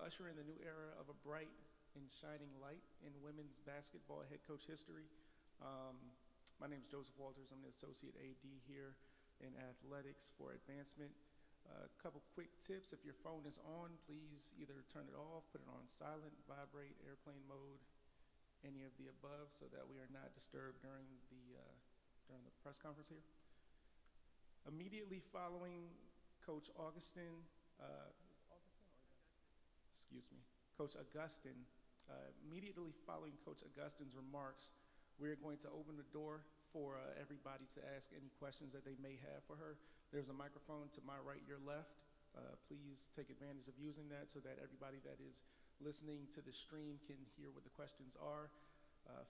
usher in the new era of a bright and shining light in women's basketball head coach history. My name is Joseph Walters. I'm the Associate AD here in Athletics for Advancement. A couple quick tips. If your phone is on, please either turn it off, put it on silent, vibrate, airplane mode, any of the above, so that we are not disturbed during the press conference here. Immediately following Coach Augustin, Coach Augustin, immediately following Coach Augustin's remarks, we're going to open the door for everybody to ask any questions that they may have for her. There's a microphone to my right, your left. Please take advantage of using that so that everybody that is listening to the stream can hear what the questions are.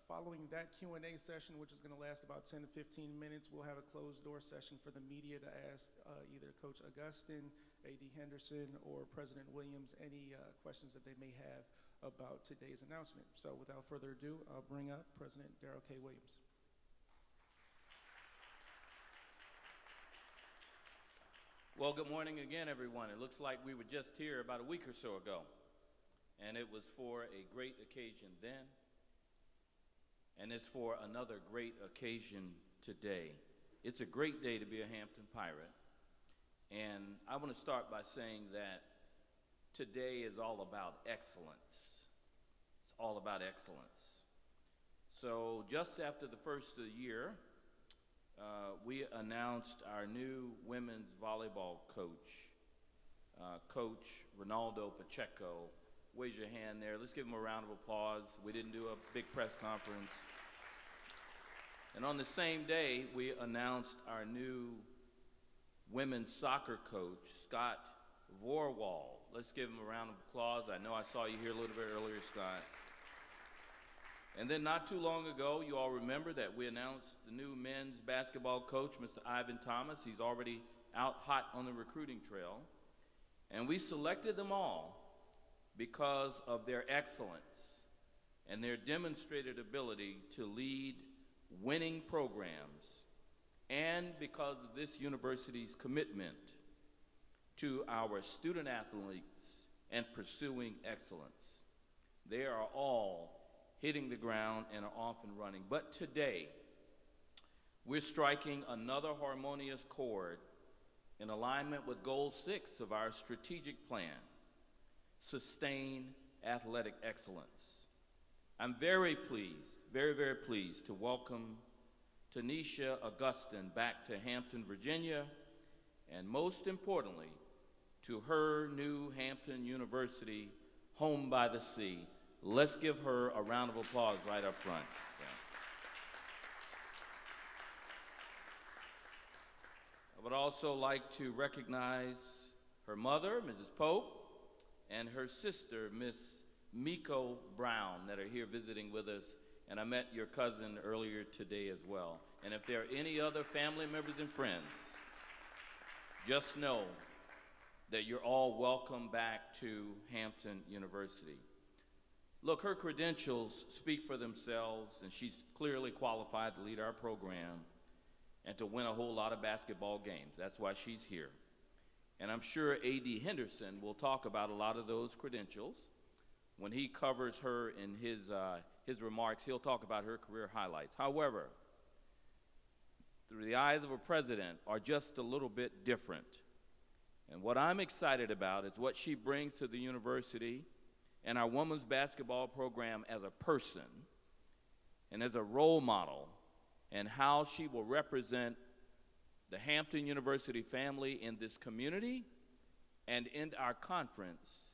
Following that Q&A session, which is going to last about 10 to 15 minutes, we'll have a closed door session for the media to ask either Coach Augustin, AD Henderson, or President Williams any questions that they may have about today's announcement. So without further ado, I'll bring up President Darrell K. Williams. Well, good morning again, everyone. It looks like we were just here about a week or so ago, and it was for a great occasion then, and it's for another great occasion today. It's a great day to be a Hampton Pirate, and I want to start by saying that today is all about excellence. It's all about excellence. So just after the first of the year, we announced our new women's volleyball coach, Coach Ronaldo Pacheco. Raise your hand there. Let's give him a round of applause. We didn't do a big press conference. And on the same day, we announced our new women's soccer coach, Scott Vorwall. Let's give him a round of applause. I know I saw you here a little bit earlier, Scott. And then not too long ago, you all remember that we announced the new men's basketball coach, Mr. Ivan Thomas. He's already out hot on the recruiting trail. And we selected them all because of their excellence and their demonstrated ability to lead winning programs, and because of this university's commitment to our student athletes and pursuing excellence. They are all hitting the ground and are off and running. But today, we're striking another harmonious chord in alignment with Goal 6 of our strategic plan, sustain athletic excellence. I'm very pleased, very, very pleased to welcome Tamisha Augustin back to Hampton, Virginia, and most importantly, to her new Hampton University, home by the sea. Let's give her a round of applause right up front. Yeah. I would also like to recognize her mother, Mrs. Pope, and her sister, Miss Miko Brown, that are here visiting with us. And I met your cousin earlier today as well. And if there are any other family members and friends, just know that you're all welcome back to Hampton University. Look, her credentials speak for themselves, and she's clearly qualified to lead our program and to win a whole lot of basketball games. That's why she's here. And I'm sure A.D. Henderson will talk about a lot of those credentials. When he covers her in his remarks, he'll talk about her career highlights. However, through the eyes of a president, are just a little bit different. And what I'm excited about is what she brings to the university and our women's basketball program as a person and as a role model, and how she will represent the Hampton University family in this community and in our conference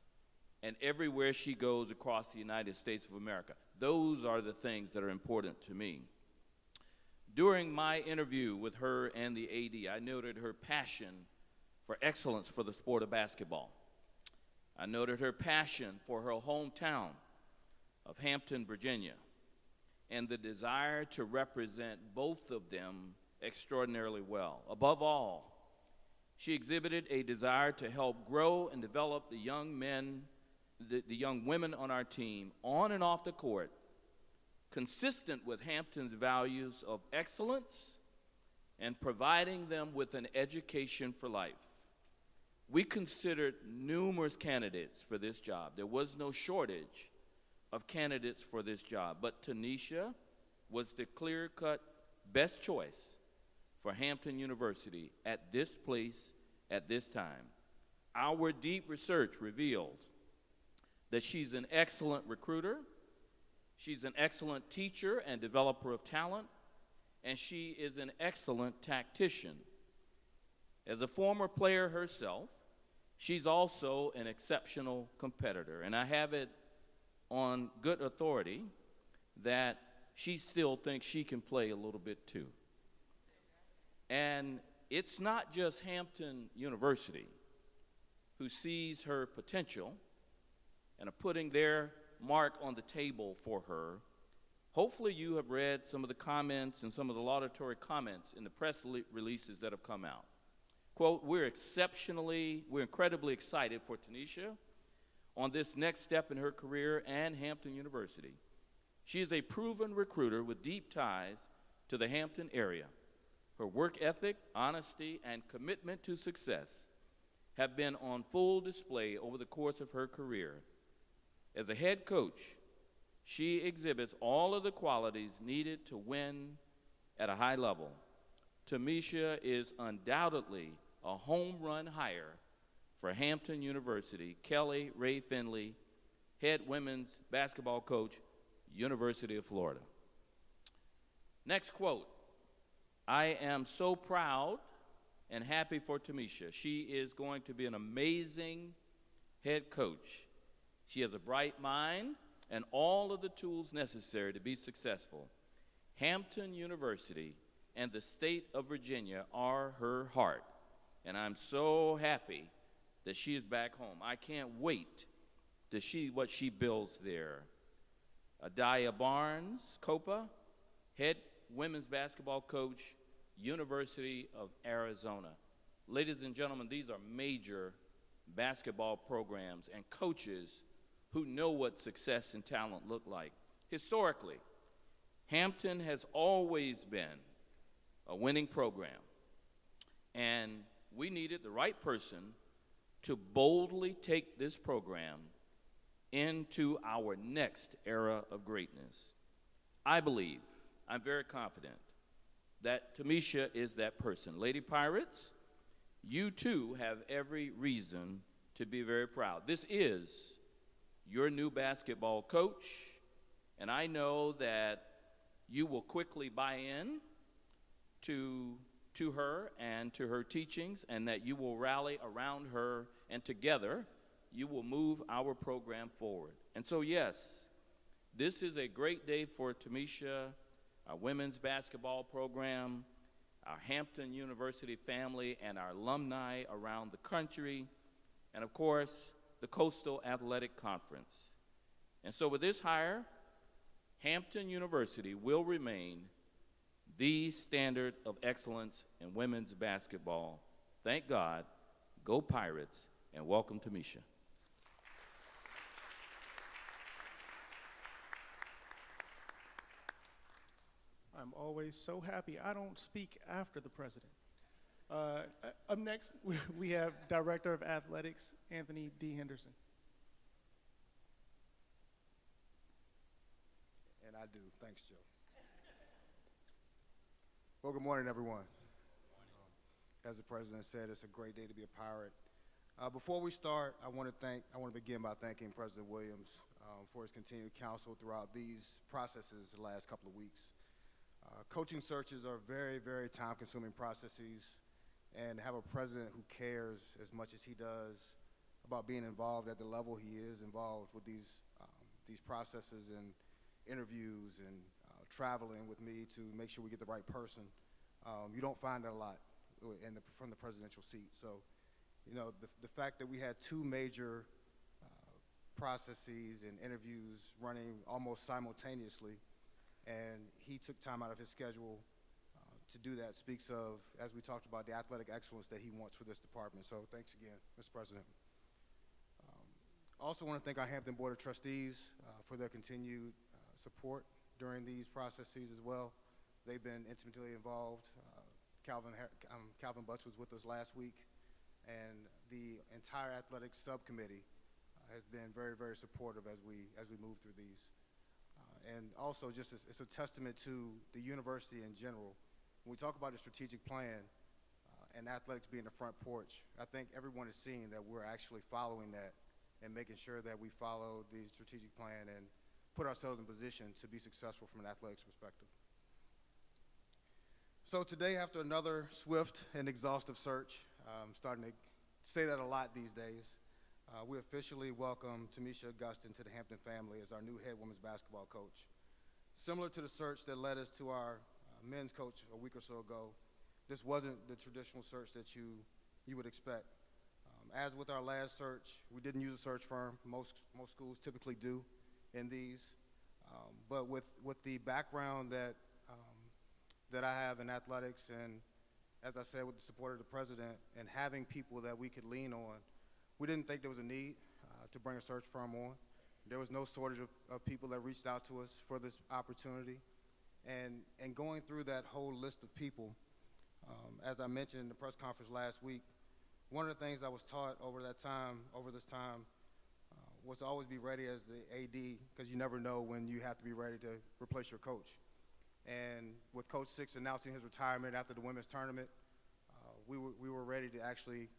and everywhere she goes across the United States of America. Those are the things that are important to me. During my interview with her and the AD, I noted her passion for excellence for the sport of basketball. I noted her passion for her hometown of Hampton, Virginia, and the desire to represent both of them extraordinarily well. Above all, she exhibited a desire to help grow and develop the young women on our team, on and off the court, consistent with Hampton's values of excellence and providing them with an education for life. We considered numerous candidates for this job. There was no shortage of candidates for this job, but Tanisha was the clear-cut best choice for Hampton University at this place at this time. Our deep research revealed that she's an excellent recruiter, she's an excellent teacher and developer of talent, and she is an excellent tactician. As a former player herself, she's also an exceptional competitor, and I have it on good authority that she still thinks she can play a little bit too. And it's not just Hampton University who sees her potential and are putting their mark on the table for her. Hopefully you have read some of the comments and some of the laudatory comments in the press releases that have come out. Quote, we're incredibly excited for Tanisha on this next step in her career and Hampton University. She is a proven recruiter with deep ties to the Hampton area. Her work ethic, honesty, and commitment to success have been on full display over the course of her career. As a head coach, she exhibits all of the qualities needed to win at a high level. Tamisha is undoubtedly a home run hire for Hampton University. Kelly Ray Finley, head women's basketball coach, University of Florida. Next quote, I am so proud and happy for Tamisha. She is going to be an amazing head coach. She has a bright mind and all of the tools necessary to be successful. Hampton University and the state of Virginia are her heart, and I'm so happy that she is back home. I can't wait to see what she builds there. Adaya Barnes, Copa, head women's basketball coach, University of Arizona. Ladies and gentlemen, these are major basketball programs and coaches who know what success and talent look like. Historically, Hampton has always been a winning program, and we needed the right person to boldly take this program into our next era of greatness. I believe, I'm very confident, that Tamisha is that person. Lady Pirates, you too have every reason to be very proud. This is your new basketball coach, and I know that you will quickly buy in to her and to her teachings, and that you will rally around her, and together you will move our program forward. And so, yes, this is a great day for Tamisha, our women's basketball program, our Hampton University family, and our alumni around the country, and of course, the Coastal Athletic Conference. And so with this hire, Hampton University will remain the standard of excellence in women's basketball. Thank God, go Pirates, and welcome Tamisha. I'm always so happy I don't speak after the president. Up next, we have Director of Athletics, Anthony D. Henderson. And I do. Thanks, Joe. Well, good morning, everyone. As the president said, it's a great day to be a Pirate. Before we start, I want to begin by thanking President Williams for his continued counsel throughout these processes the last couple of weeks. Coaching searches are very, very time-consuming processes, and have a president who cares as much as he does about being involved at the level he is involved with these processes and interviews and traveling with me to make sure we get the right person. You don't find that a lot from the presidential seat. So, you know, the fact that we had two major processes and interviews running almost simultaneously, and he took time out of his schedule to do that speaks of, as we talked about, the athletic excellence that he wants for this department. So thanks again, Mr. President. Also want to thank our Hampton Board of Trustees for their continued support during these processes as well. They've been intimately involved. Calvin Butts was with us last week and the entire athletics subcommittee has been very, very supportive as we move through these. And also, just it's a testament to the university in general. When we talk about a strategic plan and athletics being the front porch, I think everyone is seeing that we're actually following that and making sure that we follow the strategic plan and put ourselves in position to be successful from an athletics perspective. So today, after another swift and exhaustive search, I'm starting to say that a lot these days, we officially welcome Tamisha Augustin to the Hampton family as our new head women's basketball coach. Similar to the search that led us to our men's coach a week or so ago, this wasn't the traditional search that you would expect. As with our last search, we didn't use a search firm. Most schools typically do in these. But with the background that I have in athletics, and as I said, with the support of the president and having people that we could lean on, we didn't think there was a need to bring a search firm on. There was no shortage of people that reached out to us for this opportunity. And going through that whole list of people, as I mentioned in the press conference last week, one of the things I was taught over this time, was to always be ready as the AD, because you never know when you have to be ready to replace your coach. And with Coach Six announcing his retirement after the women's tournament, we were ready to actually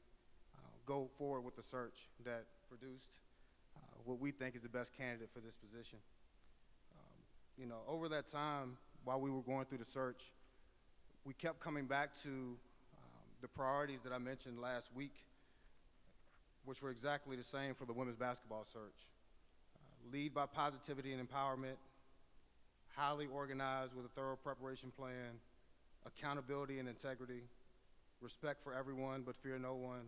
go forward with the search that produced what we think is the best candidate for this position. Over that time, while we were going through the search, we kept coming back to the priorities that I mentioned last week, which were exactly the same for the women's basketball search. Lead by positivity and empowerment, highly organized with a thorough preparation plan, accountability and integrity, respect for everyone but fear no one,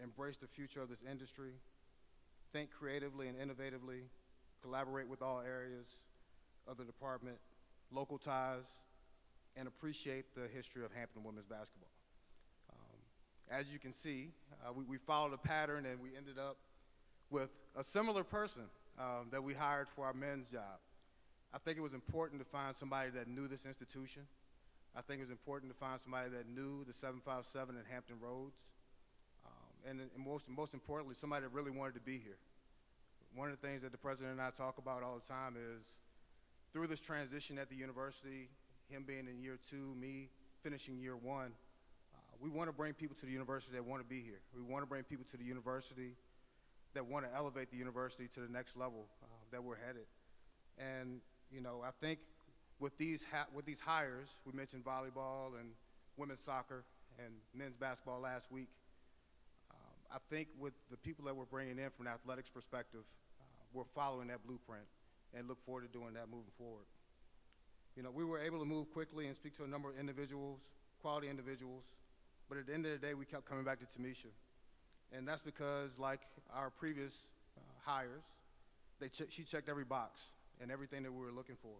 embrace the future of this industry, think creatively and innovatively, collaborate with all areas of the department, local ties, and appreciate the history of Hampton women's basketball. As you can see, we followed a pattern, and we ended up with a similar person that we hired for our men's job. I think it was important to find somebody that knew this institution. I think it was important to find somebody that knew the 757 and Hampton roads. And most importantly, somebody that really wanted to be here. One of the things that the president and I talk about all the time is through this transition at the university, him being in year 2, me finishing year 1, we want to bring people to the university that want to be here. We want to bring people to the university that want to elevate the university to the next level that we're headed. And I think with these hires, we mentioned volleyball and women's soccer and men's basketball last week. I think with the people that we're bringing in from an athletics perspective, we're following that blueprint and look forward to doing that moving forward. We were able to move quickly and speak to a number of individuals, quality individuals, but at the end of the day, we kept coming back to Tamisha. And that's because, like our previous hires, she checked every box and everything that we were looking for.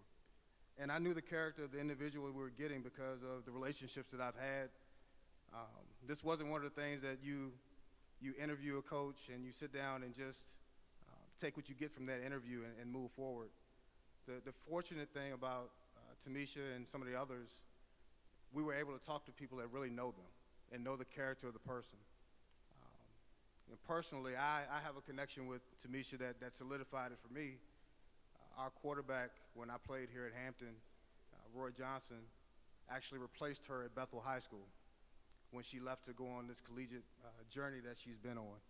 And I knew the character of the individual we were getting because of the relationships that I've had. This wasn't one of the things that you interview a coach and you sit down and just take what you get from that interview and move forward. The fortunate thing about Tamisha and some of the others, we were able to talk to people that really know them and know the character of the person. Personally, I have a connection with Tamisha that solidified it for me. Our quarterback, when I played here at Hampton, Roy Johnson, actually replaced her at Bethel High School when she left to go on this collegiate journey that she's been on.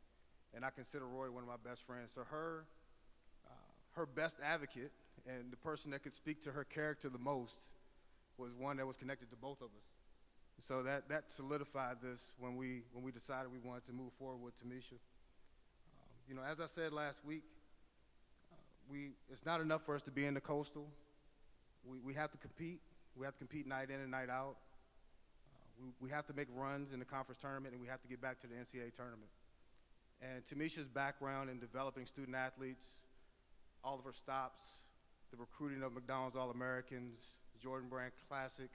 And I consider Roy one of my best friends. So her best advocate and the person that could speak to her character the most was one that was connected to both of us. So that solidified this when we decided we wanted to move forward with Tamisha. As I said last week, it's not enough for us to be in the Coastal. We have to compete. We have to compete night in and night out. We have to make runs in the conference tournament, and we have to get back to the NCAA tournament. And Tamisha's background in developing student athletes, all of her stops, the recruiting of McDonald's All-Americans, Jordan Brand Classic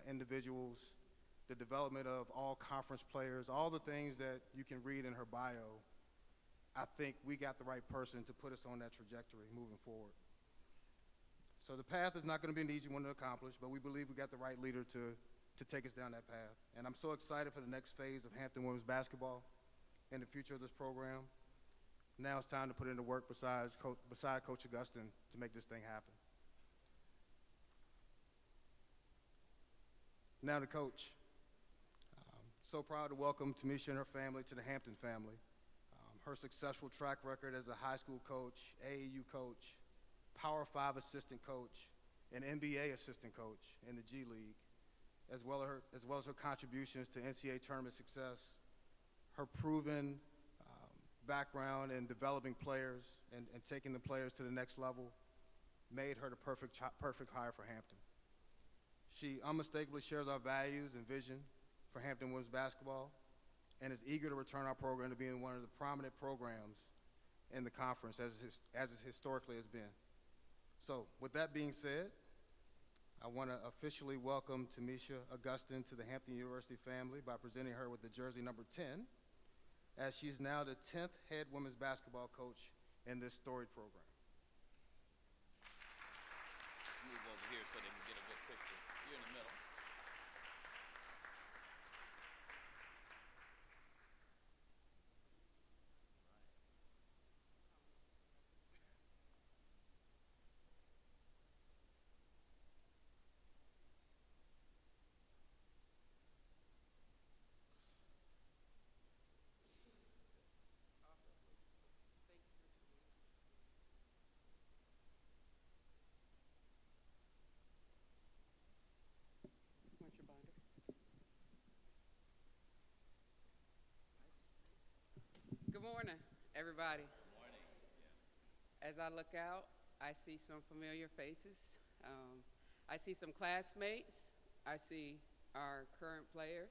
individuals, the development of all conference players, all the things that you can read in her bio, I think we got the right person to put us on that trajectory moving forward. So the path is not going to be an easy one to accomplish, but we believe we got the right leader to to take us down that path. And I'm so excited for the next phase of Hampton women's basketball and the future of this program. Now it's time to put in the work beside Coach Augustin to make this thing happen. Now to Coach. So proud to welcome Tamisha and her family to the Hampton family. Her successful track record as a high school coach, AAU coach, Power 5 assistant coach, and NBA assistant coach in the G League, as well as her contributions to NCAA tournament success, her proven background in developing players and taking the players to the next level made her the perfect hire for Hampton. She unmistakably shares our values and vision for Hampton women's basketball and is eager to return our program to being one of the prominent programs in the conference as it historically has been. So with that being said, I want to officially welcome Tamisha Augustin to the Hampton University family by presenting her with the jersey number 10, as she's now the 10th head women's basketball coach in this storied program. Move over here so they can get a good picture. You're in the middle. What's your binder? Good morning, everybody. Good morning. As I look out, I see some familiar faces. I see some classmates. I see our current players.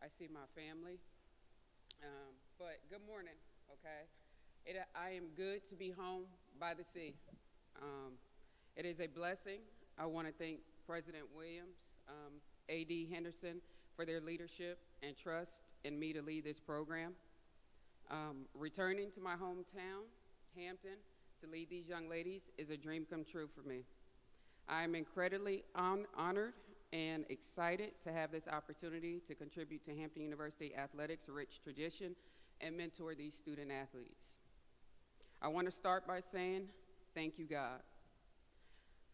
I see my family. But good morning, okay? I am good to be home by the sea. It is a blessing. I want to thank President Williams, A.D. Henderson for their leadership and trust in me to lead this program. Returning to my hometown, Hampton, to lead these young ladies is a dream come true for me. I am incredibly honored and excited to have this opportunity to contribute to Hampton University athletics' rich tradition and mentor these student athletes. I want to start by saying thank you, God,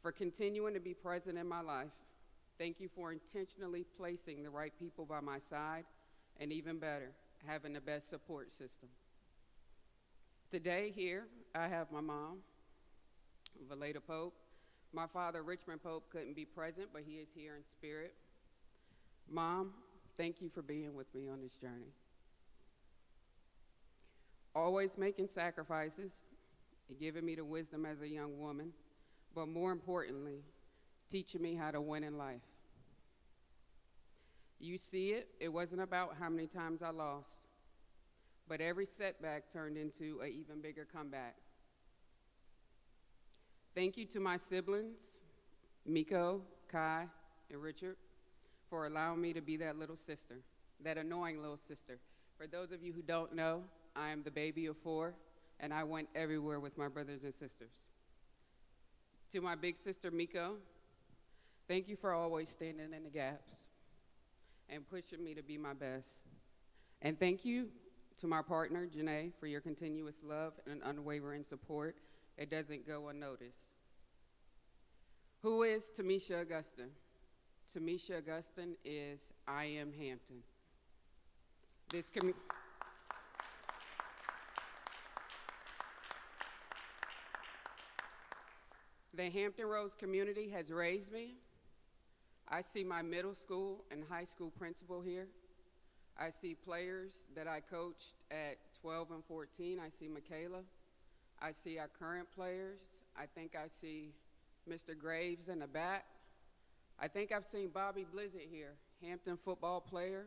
for continuing to be present in my life. Thank you for intentionally placing the right people by my side, and even better, having the best support system. Today here, I have my mom, Valeda Pope. My father, Richmond Pope, couldn't be present, but he is here in spirit. Mom, thank you for being with me on this journey. Always making sacrifices, and giving me the wisdom as a young woman, but more importantly, teaching me how to win in life. You see it, it wasn't about how many times I lost, but every setback turned into an even bigger comeback. Thank you to my siblings, Miko, Kai, and Richard, for allowing me to be that little sister, that annoying little sister. For those of you who don't know, I am the baby of 4, and I went everywhere with my brothers and sisters. To my big sister, Miko, thank you for always standing in the gaps and pushing me to be my best. And thank you to my partner, Janae, for your continuous love and unwavering support. It doesn't go unnoticed. Who is Tamisha Augustin? Tamisha Augustin is I Am Hampton. The Hampton Roads community has raised me. I see my middle school and high school principal here. I see players that I coached at 12 and 14. I see Michaela. I see our current players. I think I see Mr. Graves in the back. I think I've seen Bobby Blizzard here, Hampton football player.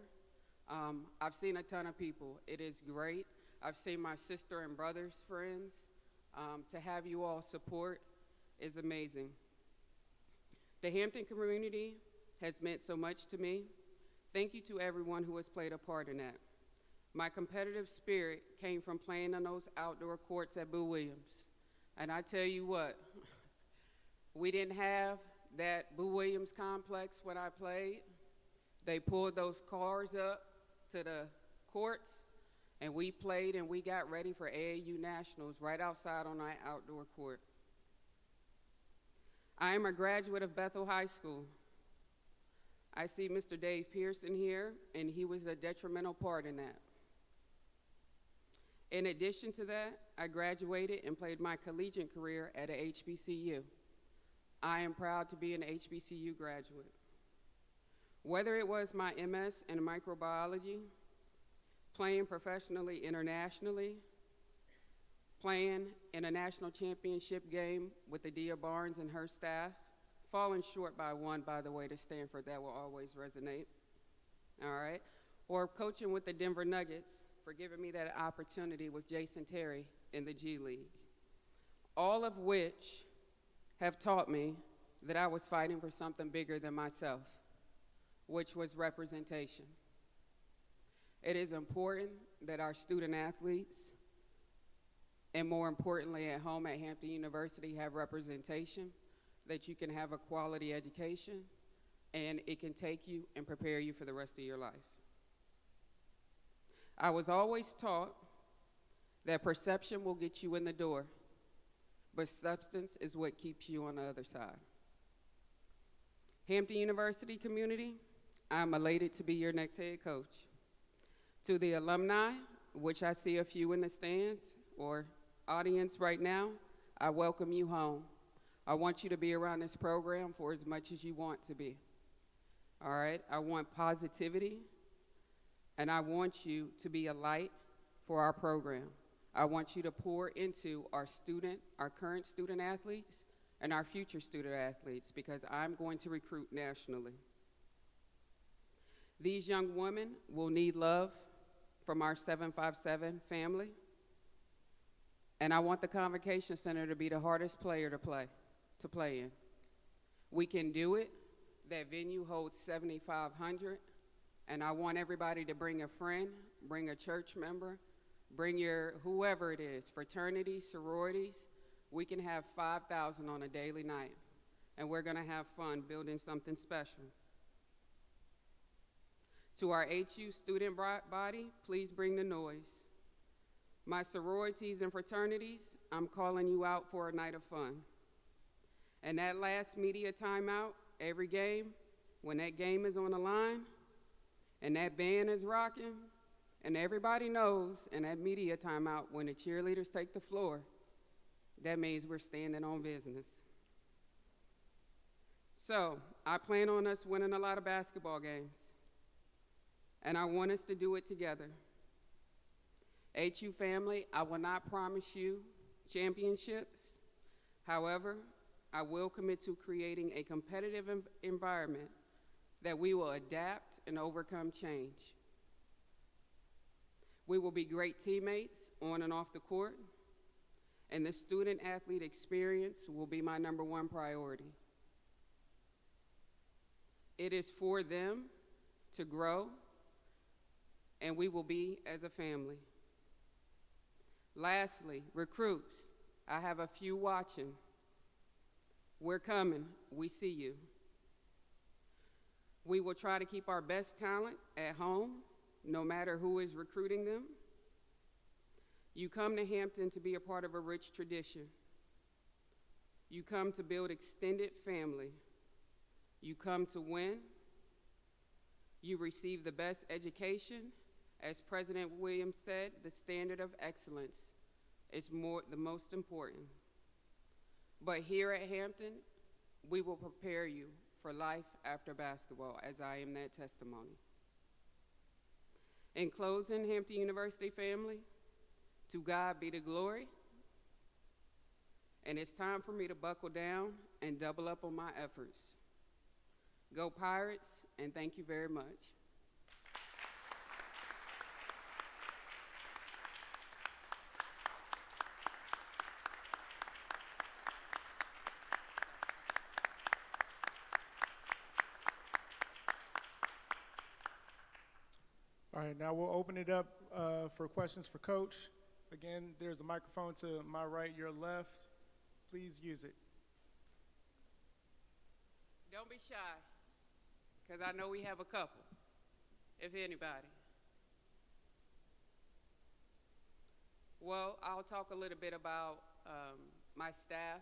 I've seen a ton of people. It is great. I've seen my sister and brother's friends. To have you all support is amazing. The Hampton community has meant so much to me. Thank you to everyone who has played a part in that. My competitive spirit came from playing on those outdoor courts at Boo Williams. And I tell you what, we didn't have that Boo Williams complex when I played, They pulled those cars up to the courts, and we played and we got ready for AAU Nationals right outside on our outdoor court. I am a graduate of Bethel High School. I see Mr. Dave Pearson here, and he was a detrimental part in that. In addition to that, I graduated and played my collegiate career at a HBCU. I am proud to be an HBCU graduate. Whether it was my MS in microbiology, playing professionally internationally, playing in a national championship game with Adia Barnes and her staff, falling short by one, by the way, to Stanford, that will always resonate, all right? Or coaching with the Denver Nuggets, for giving me that opportunity with Jason Terry in the G League. All of which have taught me that I was fighting for something bigger than myself, which was representation. It is important that our student athletes, and more importantly at home at Hampton University, have representation, that you can have a quality education, and it can take you and prepare you for the rest of your life. I was always taught that perception will get you in the door, but substance is what keeps you on the other side. Hampton University community, I'm elated to be your next head coach. To the alumni, which I see a few in the stands or audience right now, I welcome you home. I want you to be around this program for as much as you want to be. All right? I want positivity, and I want you to be a light for our program. I want you to pour into our current student athletes and our future student athletes, because I'm going to recruit nationally. These young women will need love from our 757 family, and I want the Convocation Center to be the hardest player to play in. We can do it. That venue holds 7,500, and I want everybody to bring a friend, bring a church member, bring your whoever it is, fraternities, sororities. We can have 5,000 on a daily night, and we're going to have fun building something special. To our HU student body, please bring the noise. My sororities and fraternities, I'm calling you out for a night of fun. And that last media timeout, every game, when that game is on the line and that band is rocking, and everybody knows in that media timeout when the cheerleaders take the floor, that means we're standing on business. So I plan on us winning a lot of basketball games, and I want us to do it together. HU family, I will not promise you championships. However, I will commit to creating a competitive environment that we will adapt and overcome change. We will be great teammates on and off the court, and the student-athlete experience will be my #1 priority. It is for them to grow, and we will be as a family. Lastly, recruits, I have a few watching. We're coming. We see you. We will try to keep our best talent at home, no matter who is recruiting them. You come to Hampton to be a part of a rich tradition. You come to build extended family. You come to win. You receive the best education. As President Williams said, the standard of excellence is the most important. But here at Hampton, we will prepare you for life after basketball, as I am that testimony. In closing, Hampton University family, to God be the glory. And it's time for me to buckle down and double up on my efforts. Go Pirates, and thank you very much. All right, now we'll open it up for questions for Coach. Again, there's a microphone to my right, your left. Please use it. Don't be shy, because I know we have a couple. if anybody? Well, I'll talk a little bit about my staff.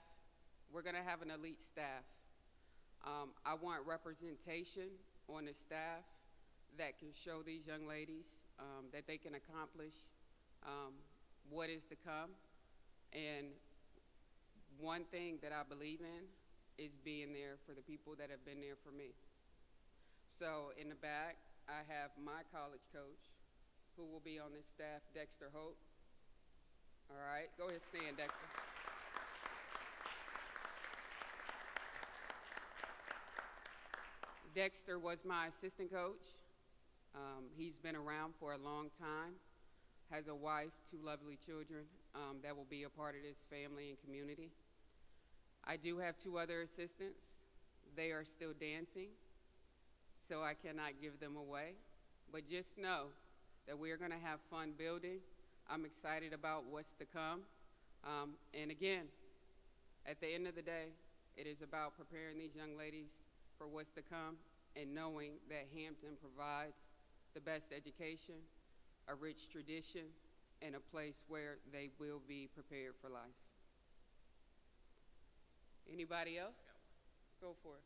We're going to have an elite staff. I want representation on the staff that can show these young ladies that they can accomplish what is to come. And one thing that I believe in is being there for the people that have been there for me. So in the back, I have my college coach, who will be on this staff, Dexter Hope. All right, go ahead, stand, Dexter. Dexter was my assistant coach. He's been around for a long time, has a wife, 2 lovely children that will be a part of this family and community. I do have 2 other assistants. They are still dancing, so I cannot give them away. But just know that we are going to have fun building. I'm excited about what's to come. And again, at the end of the day, it is about preparing these young ladies for what's to come and knowing that Hampton provides the best education, a rich tradition, and a place where they will be prepared for life. Anybody else? Go for it.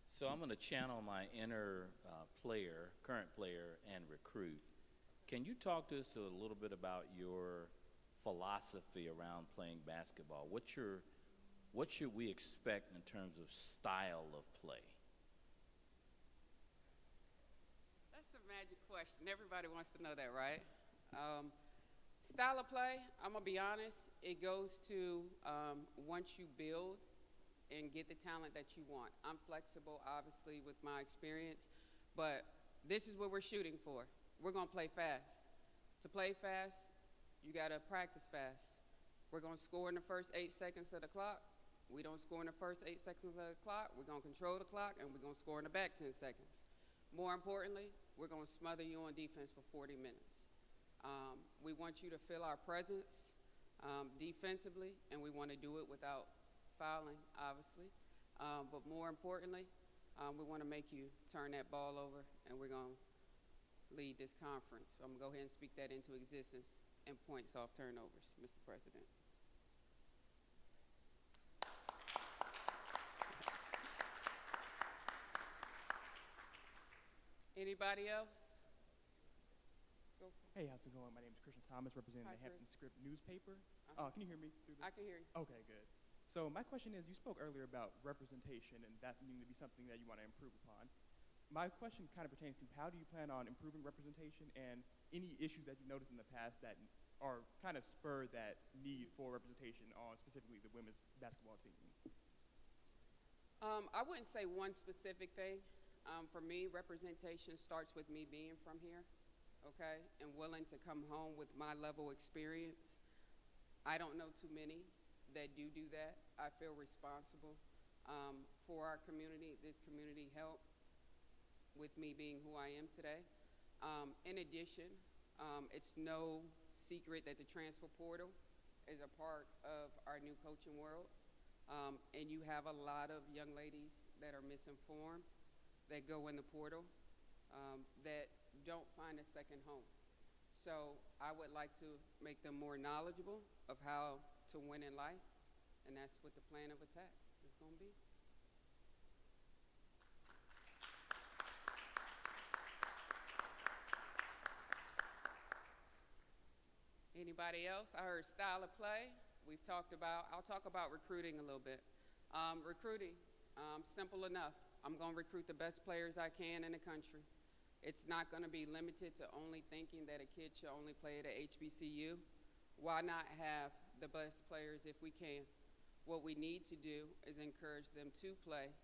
So I'm going to channel my inner current player, and recruit. Can you talk to us a little bit about your philosophy around playing basketball? What should we expect in terms of style of play? That's the magic question. Everybody wants to know that, right? Style of play, I'm going to be honest, it goes to once you build and get the talent that you want. I'm flexible, obviously, with my experience, but this is what we're shooting for. We're going to play fast. To play fast, you got to practice fast. We're going to score in the first 8 seconds of the clock. We don't score in the first 8 seconds of the clock. We're going to control the clock, and we're going to score in the back 10 seconds. More importantly, we're going to smother you on defense for 40 minutes. We want you to feel our presence defensively, and we want to do it without fouling, obviously. But more importantly, we want to make you turn that ball over, and we're going to lead this conference. So I'm going to go ahead and speak that into existence and points off turnovers, Mr. President. Anybody else? Go for it. Hey, how's it going? My name is Christian Thomas, representing Hi, the Hampton Chris. Script newspaper. Uh-huh. Can you hear me through this? I can hear you. Okay, good. So my question is, you spoke earlier about representation and that needing to be something that you want to improve upon. My question kind of pertains to how do you plan on improving representation and any issues that you noticed in the past that are kind of spurred that need for representation on specifically the women's basketball team? I wouldn't say one specific thing. For me, representation starts with me being from here, okay, and willing to come home with my level of experience. I don't know too many that do that. I feel responsible for our community. This community helped with me being who I am today. In addition, it's no secret that the transfer portal is a part of our new coaching world. And you have a lot of young ladies that are misinformed, that go in the portal, that don't find a second home. So I would like to make them more knowledgeable of how to win in life, and that's what the plan of attack is going to be. Anybody else? I heard style of play. I'll talk about recruiting a little bit. Recruiting, simple enough. I'm going to recruit the best players I can in the country. It's not going to be limited to only thinking that a kid should only play at a HBCU. Why not have the best players if we can? What we need to do is encourage them to play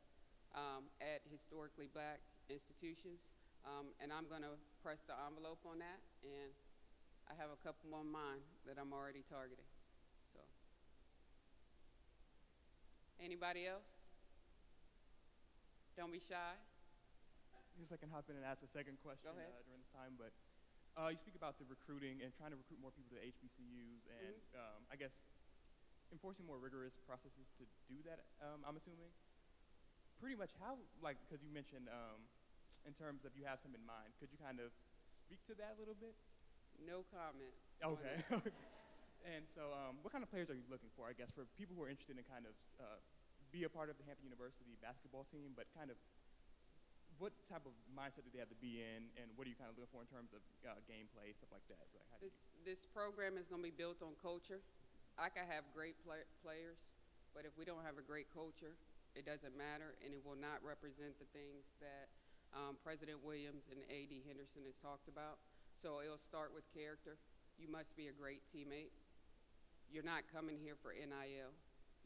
at historically black institutions. And I'm going to press the envelope on that, and I have a couple on mine that I'm already targeting. So, anybody else? Don't be shy. I guess I can hop in and ask a second question Go ahead. During this time, but you speak about the recruiting and trying to recruit more people to HBCUs and I guess enforcing more rigorous processes to do that, I'm assuming. Pretty much how, like, because you mentioned in terms of you have some in mind. Could you kind of speak to that a little bit? No comment. on Okay. that. And so what kind of players are you looking for, I guess, for people who are interested in kind of be a part of the Hampton University basketball team, but kind of what type of mindset do they have to be in, and what are you kind of looking for in terms of gameplay, stuff like that? Like, how do you, This program is going to be built on culture. I can have great players, but if we don't have a great culture, it doesn't matter, and it will not represent the things that President Williams and AD Henderson has talked about. So it'll start with character. You must be a great teammate. You're not coming here for NIL.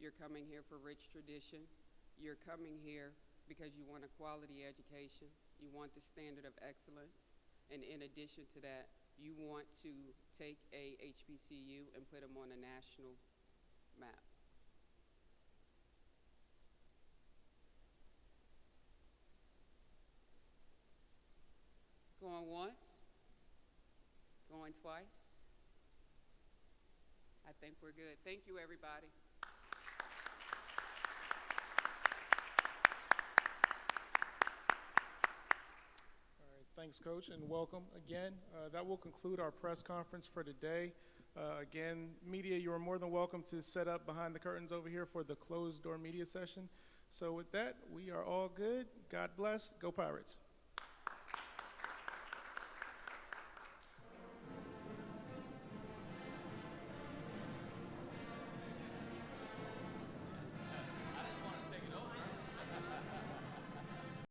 You're coming here for rich tradition. You're coming here because you want a quality education. You want the standard of excellence. And in addition to that, you want to take a HBCU and put them on a national map. Going once? Going twice? I think we're good. Thank you, everybody. All right, thanks, Coach, and welcome again. That will conclude our press conference for today. Again, media, you are more than welcome to set up behind the curtains over here for the closed-door media session. So with that, we are all good. God bless. Go Pirates.